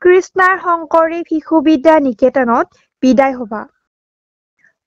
কৃষ্ণাৰ শংকৰী শিশু বিদ্যা নিকেতনত বিদায় সভা।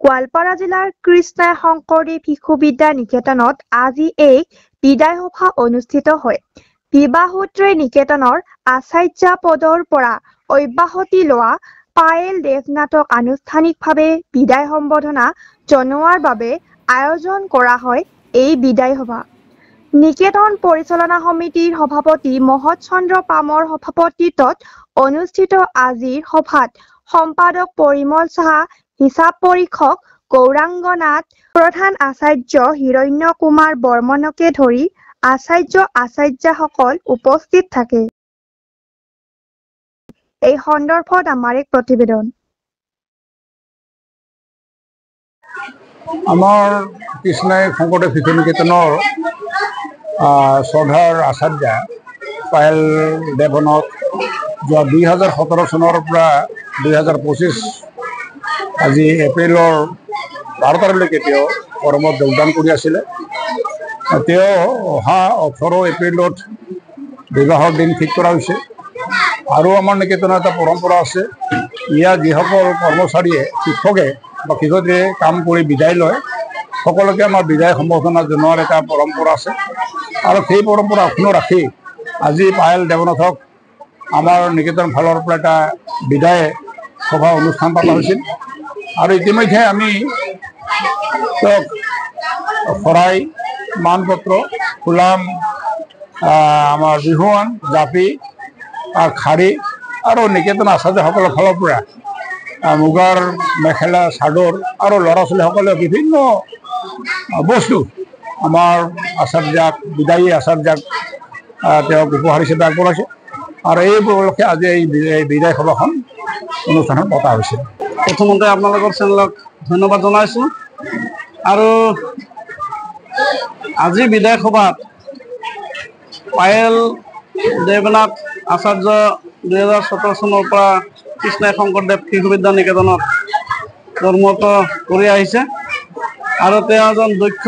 গোৱালপাৰা জিলাৰ কৃষ্ণাৰ শংকৰী শিশু বিদ্যা নিকেতনত আজি এক বিদায় সভা অনুষ্ঠিত হয়। বিবাহসূত্ৰে নিকেতনৰ আচাৰ্য পদৰ পৰা অব্যাহতি লোৱা পায়েল দেৱনাথক আনুষ্ঠানিকভাৱে বিদায় সম্বৰ্ধনা জনোৱাৰ বাবে আয়োজন কৰা হয় এই বিদায় সভা। নিকেতন পৰিচালনা সমিতিৰ সভাপতি মহৎ চন্দ্ৰ পামৰ সভাপতিত্বত অনুষ্ঠিত আজিৰ সভাত সম্পাদক পৰিমল সাহা, হিচাপ পৰীক্ষক গৌৰাংগ নাথ, প্ৰধান আচাৰ্য হিৰণ্য কুমাৰ বৰ্মনকে ধৰি আচাৰ্যসকল উপস্থিত থাকে। এই সন্দৰ্ভত আমাৰ এক প্ৰতিবেদন। আমাৰ কৃষ্ণাই শংকৰদেৱ শিশু নিকেতনৰ শ্ৰদ্ধাৰ আচাৰ্য পায়েল দেৱনাথ যোৱা 2017 চনৰ পৰা 2025 আজি এপ্ৰিলৰ 12 তাৰিখলৈকে তেওঁ কৰ্মত যোগদান কৰি আছিলে। তেওঁ অহা 18 এপ্ৰিলত বিবাহৰ দিন ঠিক কৰা হৈছে। আৰু আমাৰ নিকেতনৰ এটা পৰম্পৰা আছে, ইয়াৰ যিসকল কৰ্মচাৰীয়ে শিক্ষকে বা শিক্ষয়িত্ৰীয়ে কাম কৰি বিদায় লয় সকলোকে আমাৰ বিদায় সম্বৰ্ধনা জনোৱাৰ এটা পৰম্পৰা আছে। আৰু সেই পৰম্পৰা অক্ষুণ্ণ ৰাখি আজি পায়েল দেৱনাথক আমাৰ নিকেতন ফালৰ পৰা এটা বিদায় সভা অনুষ্ঠান পতা হৈছিল। আৰু ইতিমধ্যে আমি তেওঁক শৰাই, মানপত্ৰ, ফুলাম, আমাৰ বিহুৱান, জাপি, খাৰী আৰু নিকেতন আচাৰ্যসকলৰ ফালৰ পৰা মুগাৰ মেখেলা, চাদৰ আৰু ল'ৰা ছোৱালীসকলে বিভিন্ন বস্তু আমাৰ আচাৰ্যক, বিদায়ী আচাৰ্যক তেওঁক উপহাৰ হিচাপে আগবঢ়াইছে। আৰু এই উপলক্ষে আজি এই বিদায় সভাখন অনুষ্ঠানত পতা হৈছে। প্ৰথমতে আপোনালোকৰ চেনেলক ধন্যবাদ জনাইছোঁ। আৰু আজি বিদায় সভাত পায়েল দেৱনাথ আচাৰ্য 2017 চনৰ পৰা কৃষ্ণাই শংকৰদেৱ শিশু বিদ্যা নিকেতনত কৰ্মৰত কৰি আহিছে। আৰু তেওঁ এজন দক্ষ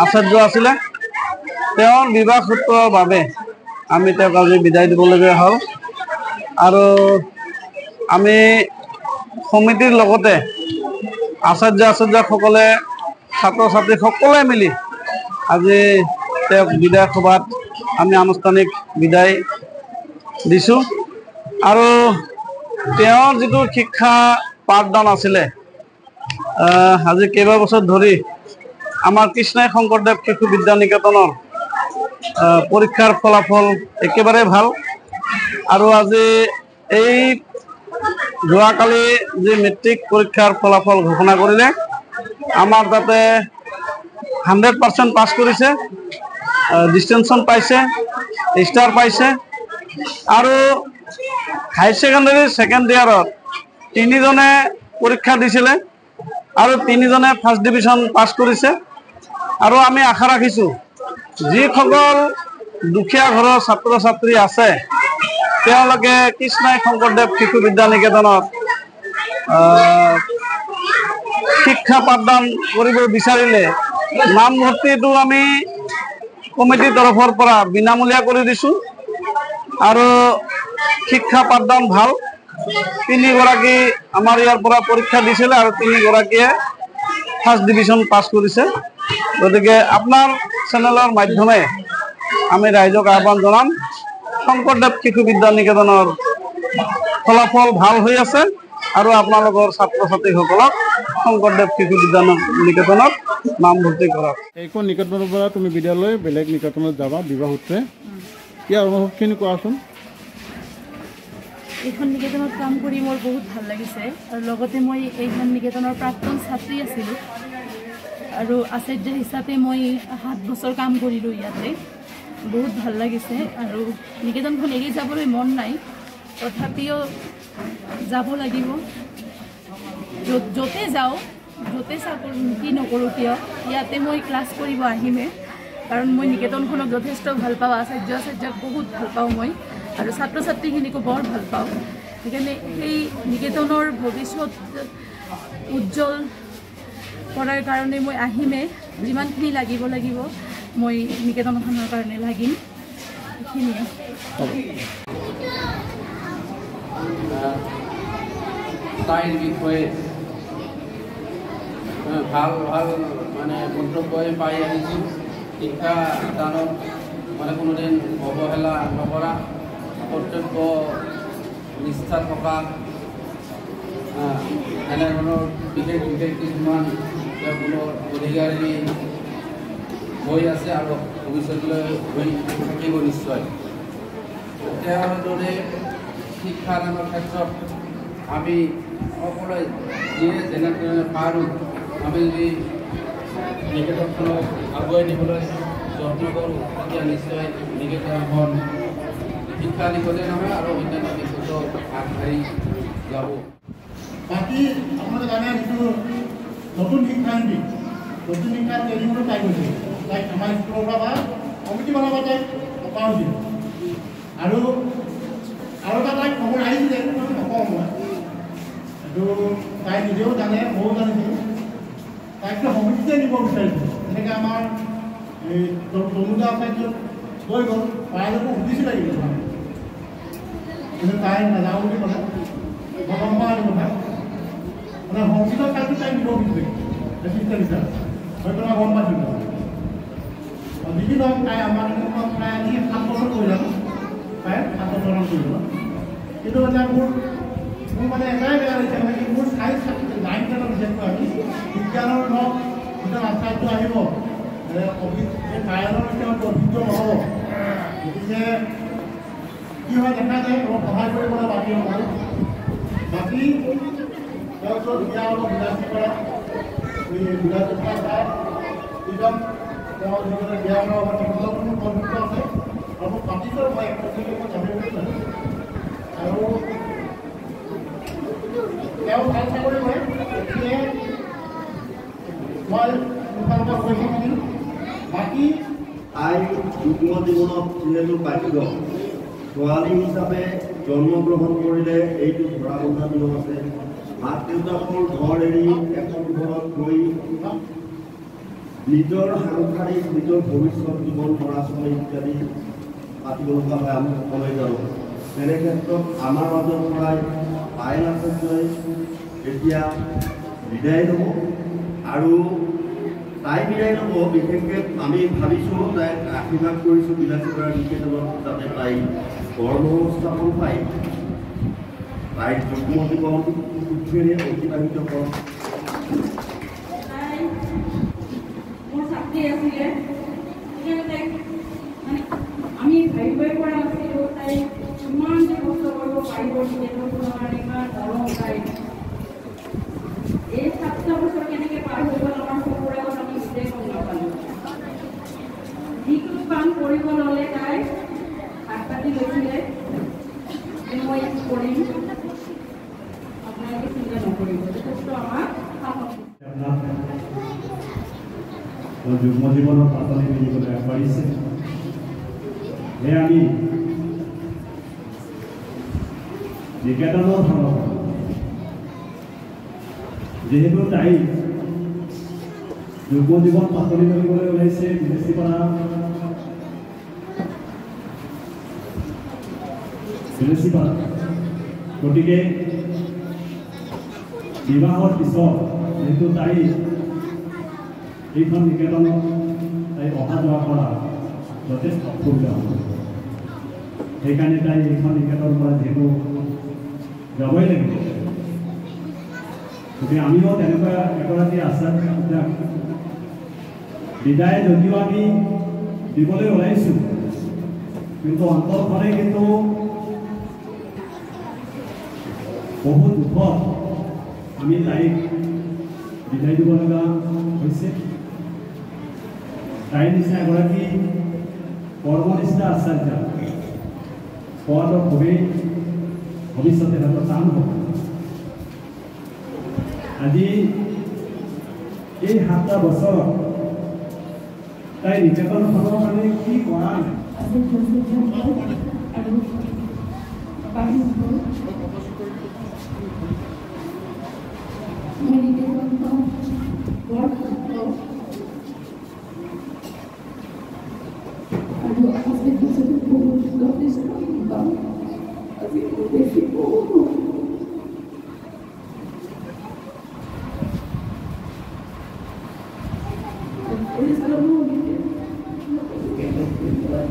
আচাৰ্য আছিলে। তেওঁৰ বিবাহ সূত্ৰৰ বাবে আমি তেওঁক আজি বিদায় দিবলগীয়া হ'ল। আৰু আমি সমিতিৰ লগতে আচাৰ্যসকলে, ছাত্ৰ ছাত্ৰী সকলোৱে মিলি আজি তেওঁক বিদায় সভাত আমি আনুষ্ঠানিক বিদায় দিছোঁ। আৰু তেওঁৰ যিটো শিক্ষা পাঠদান আছিলে, আজি কেইবাবছৰ ধৰি আমাৰ কৃষ্ণাই শংকৰদেৱ শিশু বিদ্যা নিকেতনৰ পৰীক্ষাৰ ফলাফল একেবাৰে ভাল। আৰু আজি এই যোৱাকালি যি মেট্ৰিক পৰীক্ষাৰ ফলাফল ঘোষণা কৰিলে, আমাৰ তাতে 100% পাছ কৰিছে, ডিষ্টিংশ্যন পাইছে, ষ্টাৰ পাইছে। আৰু হাই ছেকেণ্ডেৰী ছেকেণ্ড ইয়াৰত 3জনে পৰীক্ষা দিছিলে আৰু 3জনে ফাৰ্ষ্ট ডিভিজন পাছ কৰিছে। আৰু আমি আশা ৰাখিছোঁ যিসকল দুখীয়া ঘৰৰ ছাত্ৰ ছাত্ৰী আছে তেওঁলোকে কৃষ্ণাই শংকৰদেৱ শিশু বিদ্যা নিকেতনত শিক্ষা পাঠদান কৰিব বিচাৰিলে নামভৰ্তিটো আমি কমিটিৰ তৰফৰ পৰা বিনামূলীয়া কৰি দিছোঁ। আৰু শিক্ষা পাঠদান ভাল। 3গৰাকী আমাৰ ইয়াৰ পৰা পৰীক্ষা দিছিলে আৰু 3গৰাকীয়ে ফাৰ্ষ্ট ডিভিজন পাছ কৰিছে। গতিকে আপোনাৰ চেনেলৰ মাধ্যমে আমি ৰাইজক আহ্বান জনাম, শংকৰদেৱ শিশু বিদ্যা নিকেতনৰ ফলাফল ভাল হৈ আছে আৰু আপোনালোকৰ ছাত্ৰ ছাত্ৰীসকলক শংকৰদেৱ শিশু বিদ্যা নিকেতনত নামভৰ্তি কৰক। এইখন নিকেতনৰ পৰা তুমি বিদায় লৈ বেলেগ নিকেতনত যাবা বিবাহ সূত্ৰে, ইয়াৰ অনুভৱখিনি কোৱাচোন। এইখন নিকেতনত কাম কৰি মোৰ বহুত ভাল লাগিছে। আৰু লগতে মই এইখন নিকেতনৰ প্ৰাক্তন ছাত্ৰী আছিলোঁ আৰু আচাৰ্য হিচাপে মই 7 বছৰ কাম কৰিলোঁ ইয়াতে। বহুত ভাল লাগিছে আৰু নিকেতনখন এৰি যাবলৈ মন নাই, তথাপিও যাব লাগিব। য'তে যাওঁ, য'তে কি নকৰোঁ কিয়, ইয়াতে মই ক্লাছ কৰিব আহিমেই। কাৰণ মই নিকেতনখনক যথেষ্ট ভাল পাওঁ, আচাৰ্যক বহুত ভাল পাওঁ মই, আৰু ছাত্ৰ ছাত্ৰীখিনিকো বৰ ভাল পাওঁ। সেইকাৰণে সেই নিকেতনৰ ভৱিষ্যত উজ্জ্বল কৰাৰ কাৰণে মই আহিমেই। যিমানখিনি লাগিব মই নিকেতনখনৰ কাৰণে লাগিম। এইখিনিয়ে তাইৰ বিষয়ে ভাল ভাল মানে মন্তব্যই পাই আহিছোঁ। শিক্ষাদানত মানে কোনোদিন অৱহেলা নকৰা, কৰ্তব্য নিষ্ঠা থকা, এনেধৰণৰ বিশেষ বিশেষ কিছুমান তেওঁলোকৰ অধিকাৰী হৈ আছে আৰু ভৱিষ্যতলৈ হৈ থাকিব নিশ্চয়। তেওঁৰ দৰে শিক্ষাদানৰ ক্ষেত্ৰত আমি সকলোৱে যিয়ে যেনেদৰে পাৰোঁ আমি যদি নিকেতনখনক আগুৱাই নিবলৈ যত্ন কৰোঁ তেতিয়া নিশ্চয় নিকেতনখন শিক্ষা দিশতে নহয় আৰু অন্যান্য দিশতো আগবাঢ়ি যাব। বাকী আপোনালোকে জানে যিটো নতুন শিক্ষানীতি, নতুন শিক্ষা ট্ৰেইনিঙতো পাই গৈছে, তাইক আমাৰ স্কুলৰ পৰা বা কমিটিমানৰ পৰা তাইক টকাও দিয়ে। আৰু এটা তাইক খবৰ আহিছিলে, নকওঁ মই, এইটো তাই নিজেও জানে, ময়ো জানিছিলোঁ। তাইকতো সমিতিতে নিব বিচাৰিছোঁ। তেনেকৈ আমাৰ এই তনুজা আচাৰ্যত লৈ গ'ল, পাইলকো সুধিছিলে কিন্তু তাই নাযাওঁ বুলি ক'লে। গম পোৱা কথা মানে সংগীতৰ কালটো তাই নিব বিচাৰে এচিষ্টেণ্ট হয়তো মই গম পাইছিলোঁ। যিকি নহওক তাই আমাৰ প্ৰায় আজি 7 বছৰ কৰিলে, প্ৰায় 7 বছৰমান কৰিব। কিন্তু এতিয়া মোৰ মানে এটাই বেয়া লাগিছে মানে কি মোৰ চাইন্স 9 10 বিশেষকৈ আমি বিজ্ঞানৰ হওক যিটো আচাৰ্য আহিব পাইলৰ তেওঁ অভিজ্ঞ নহ'ব। গতিকে কি হয় দেখা যায় অলপ সহায় কৰিবলৈ বাকী নহয়। বাকী তেওঁলোকৰ বিয়া অলপ বিলাসী কৰা বিলাসী কৰা একদম তেওঁ যিজনে বিয়া কৰা কনফিউজ আছে আৰু মোক পাতিছোঁ মই একচুৱেলি মই জানিব বিচাৰোঁ। আৰু তেওঁ ভাল চাকৰি কৰে, গতিকে মই মোকাবিলা কৰিব পাৰিম। বাকী তাই যুগ্ম জীৱনত যিহেতু পাতিব ছোৱালী হিচাপে জন্মগ্ৰহণ কৰিলে এইটো ধৰা বন্ধা নিয়ম আছে। মাক দেউতাকৰ ঘৰ এৰি এখন ঘৰত গৈ নিজৰ সাংসাৰিক নিজৰ ভৱিষ্যত জীৱন ল'ৰা ছোৱালী ইত্যাদি পাতিব লগা হয়, আমি সকলোৱে জানো। তেনে ক্ষেত্ৰত আমাৰ মাজৰ পৰাই পাইল আচাৰ্যই এতিয়া বিদায় ল'ব আৰু তাই বিদায় ল'ব। বিশেষকৈ আমি ভাবিছোঁ তাইক আশীৰ্বাদ কৰিছোঁ বিলাসীপাৰা নিকেতনত যাতে তাই কৰ্ম সংস্থাপন পায়, তাইৰ যুগ্ম জীৱন সুখেৰে অতিবাহিত কৰক। মোৰ ছাত্ৰী আছিলে, আমি ভাবিবই পৰা নাছিলোঁ তাই ইমান যে কষ্ট কৰিব পাৰিব নিকেতনখনৰ কাৰণে, ইমান মৰম তাই। এই 7 বছৰ কেনেকৈ পাৰ হৈ গ'ল আমাৰ চকুৰ আগত আমি নিজে গম নাপালোঁ। যিটো কাম কৰিব ল'লে তাই হাত পাতি লৈছিলে যে মই এইটো কৰিম, আপোনালোকে চিন্তা নকৰিব, যথেষ্ট আমাক সাহস। যুগ্ম জীৱনত পাচলি কিনিবলৈ আগবাঢ়িছে। সেয়া আমি নিকেতনৰ ফালৰ পৰা যিহেতু তাই যুগ্ম জীৱন পাচলি কৰিবলৈ ওলাইছে বিলাসীপাৰা গতিকে বিবাহৰ পিছত যিহেতু তাই এইখন নিকেতনত তাই অহা যোৱা কৰা যথেষ্ট অসুবিধা হ'ব। সেইকাৰণে তাই এইখন নিকেতনৰ পৰা যিহেতু যাবই লাগিব, গতিকে আমিও তেনেকুৱা এগৰাকী আচাৰ্য বিদায় যদিও আমি দিবলৈ ওলাইছোঁ, কিন্তু অন্তৰখনে কিন্তু বহুত দুখত আমি তাইক বিদায় দিব লগা হৈছে। তাইৰ নিচিনা এগৰাকী কৰ্মনিষ্ঠা আচাৰ্য পোৱাটো খুবেই ভৱিষ্যতে হয়তো টান হ'ব। আজি এই 7টা বছৰত তাই নিকেতনখনৰ কাৰণে কি কৰা নাই? আৰু আজি মোৰ বেছি বহুত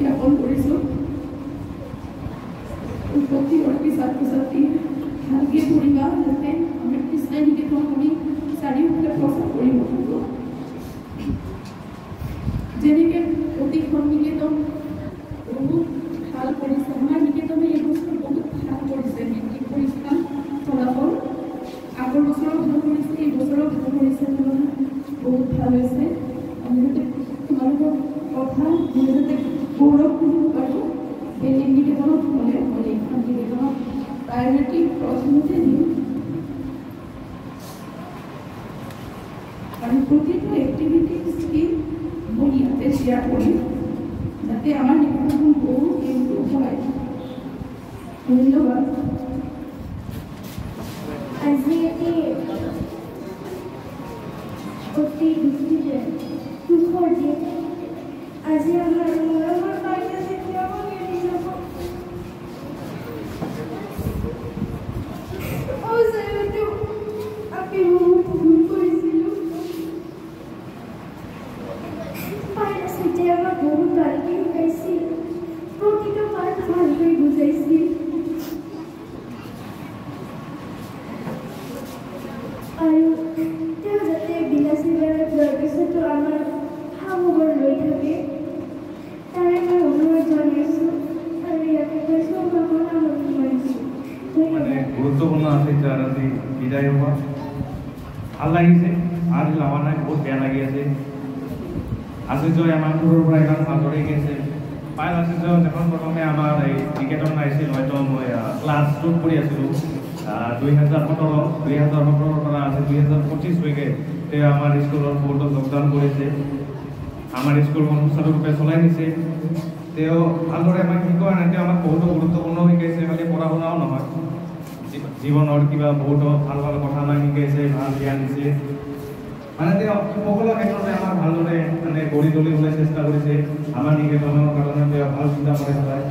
জ্ঞাপন কৰিছোঁ প্ৰতিগৰাকী ছাত্ৰ ছাত্ৰী ভালকৈ পঢ়িবা যাতে আমাৰ কৃষ্ণাই নিকেতন আমি চাৰিওফালে প্ৰচাৰ কৰিব পাৰোঁ যেনেকৈ প্ৰতিখন নিকেতন বহুত ভাল কৰিছে আমাৰ নিকেতনে এই বছৰ বহুত ভাল কৰিছে মেট্ৰিক পৰীক্ষা ফলাফল আগৰ বছৰো ভাল কৰিছে এই বছৰো ভাল কৰিছে বহুত ভাল হৈছে আমি যাতে তোমালোকৰ কথা মই যাতে গৌৰৱ কৰিব পাৰোঁ বেলেগ নিকেতনত হ'লে মই এইখন নিকেতনত প্ৰায়ৰিটি প্ৰথমতে দিওঁ আৰু প্ৰতিটো এক্টিভিটিজ মই ইয়াতে শ্বেয়াৰ কৰিম যাতে আমাৰ নিকেতনখন বহুত ইম্প্ৰুভ হয় ধন্যবাদ আজি এটি অতি দুখৰ দিন আজি আমাৰ মৰমৰ বাইদেউ যেতিয়া মই এৰি যাব যিহেতু আমি বহুত ভুল কৰিছিলোঁ বাইদেউ যেতিয়া আমাক বহুত ভালকৈ শিকাইছিল প্ৰতিটো পাঠ ভালকৈ বুজাইছিল আৰু তেওঁ যাতে বিলাসী বেৰত যোৱাৰ পিছতো আমাৰ সামগ্ৰ লৈ থাকে তাৰে মই অনুৰোধ জনাইছোঁ আৰু ইয়াতে কৈছোঁ কামনা মানিছোঁ মানে গুৰুত্বপূৰ্ণ আছে যাৰ আজি বিদায় হোৱা ভাল লাগিছে আৰু আমাৰ নাই বহুত বেয়া লাগি আছে আচাৰ্যই আমাৰ সৰুৰ পৰা ইমান ভালদৰে শিকাইছে পাইল আচাৰ্য যখন প্ৰথমে আমাৰ এই নিকেতন আহিছিল হয়তো মই ক্লাছ 2 পঢ়ি আছিলোঁ 2017 পৰা আছে 2025 লৈকে তেওঁ আমাৰ স্কুলৰ বৰ্ডত যোগদান কৰিছে আমাৰ স্কুলখন সুচাৰুৰূপে চলাই নিছে তেওঁ ভালদৰে আমাক শিকোৱা নাই তেওঁ আমাক বহুতো গুৰুত্বপূৰ্ণ শিকাইছে খালি পঢ়া শুনাও নহয় জীৱনৰ কিবা বহুতো ভাল ভাল কথা আমাক শিকাইছে ভাল জ্ঞান দিছে মানে তেওঁ সকলো ক্ষেত্ৰতে আমাক ভালদৰে মানে গঢ়ি তুলিবলৈ চেষ্টা কৰিছে আমাৰ নিকেতনৰ কাৰণে তেওঁ ভাল চিন্তা কৰে সদায়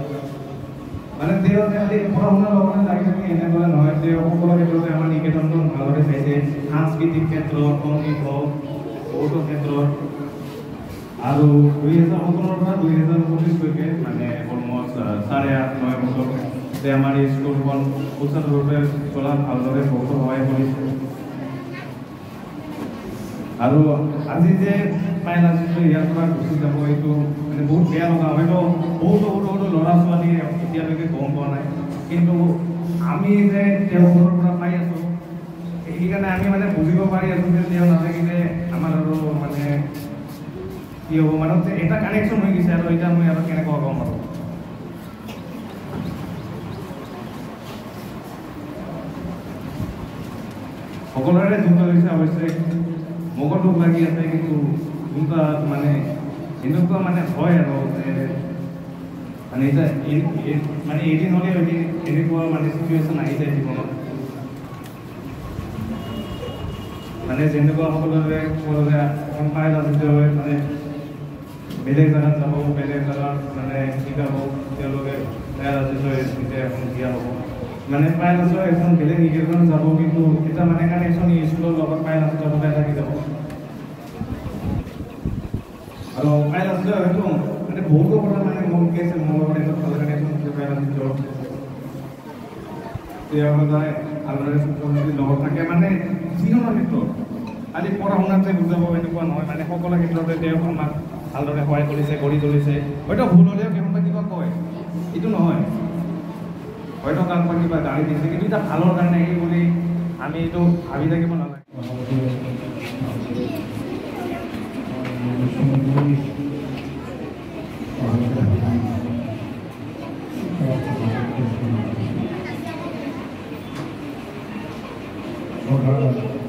মানে তেওঁ খালি পঢ়া শুনাৰ লগতে লাগি থাকি এনেদৰে নহয় তেওঁ সকলো ক্ষেত্ৰতে আমাৰ নিকেতনখন ভালদৰে চাইছে সাংস্কৃতিক ক্ষেত্ৰত সংগীত হওক বহুতো ক্ষেত্ৰত আৰু 2017 পৰা 2025 লৈকে মানে অলমষ্ট 8.5-9 বছৰ আমাৰ এই স্কুলখন সুচাৰুৰূপে চলাত ভালদৰে বহুতো সহায় কৰিছে আৰু আজি যে পাইল আচাৰ্য ইয়াৰ পৰা গুচি যাব এইটো মানে বহুত বেয়া লগা হয়তো বহুতো সৰু ল'ৰা ছোৱালীয়ে এতিয়ালৈকে গম পোৱা নাই কিন্তু আমি যে তেওঁলোকৰ পৰা পাই আছোঁ সেইকাৰণে আমি মানে বুজিব পাৰি আছোঁ যে তেওঁ নাথাকিলে আমাৰ আৰু মানে কি হ'ব মানে এটা কানেকশ্যন হৈ গৈছে আৰু এতিয়া মই আৰু কেনেকুৱা ক'ম আৰু সকলোৰে দুখ হৈছে অৱশ্যে মোকো দুখ লাগি আছে কিন্তু যোনটা মানে এনেকুৱা মানে হয় আৰু মানে এতিয়া মানে এদিন হ'লে এনেকুৱা মানে চিটুৱেশ্যন আহি যায় জীৱনত মানে যেনেকুৱা সকলোৰে এখন পাইল আছে মানে বেলেগ জেগাত যাব বেলেগ জেগাত মানে শিকাব তেওঁলোকে পাইল আছে এতিয়া এখন দিয়া হ'ব মানে পাইল আছে এখন বেলেগ নিকেতন যাব কিন্তু এটা মানে কানেকশ্যন স্কুলৰ লগত পাইল আছে সদায় থাকি যাব আৰু পাইল আছে হয়তো মানে বহুতো কথা মানে মোক কৈছে মোৰ লগত এটা ভাল কানেকশ্যন আছে পাইল আছে তেওঁ সদায় ভালদৰে লগত থাকে মানে যিকোনো ক্ষেত্ৰত আজি পঢ়া শুনাত যে বুজাব এনেকুৱা নহয় মানে সকলো ক্ষেত্ৰতে তেওঁ আমাক ভালদৰে সহায় কৰিছে গঢ়ি তুলিছে হয়তো ভুল হ'লেও কেতিয়াবা কিবা কয় এইটো নহয় হয়তো কাৰোবাক কিবা গাড়ী দিছে কিন্তু এটা ভালৰ কাৰণে এই বুলি আমি এইটো ভাবি থাকিব নালাগে ধন্যবাদ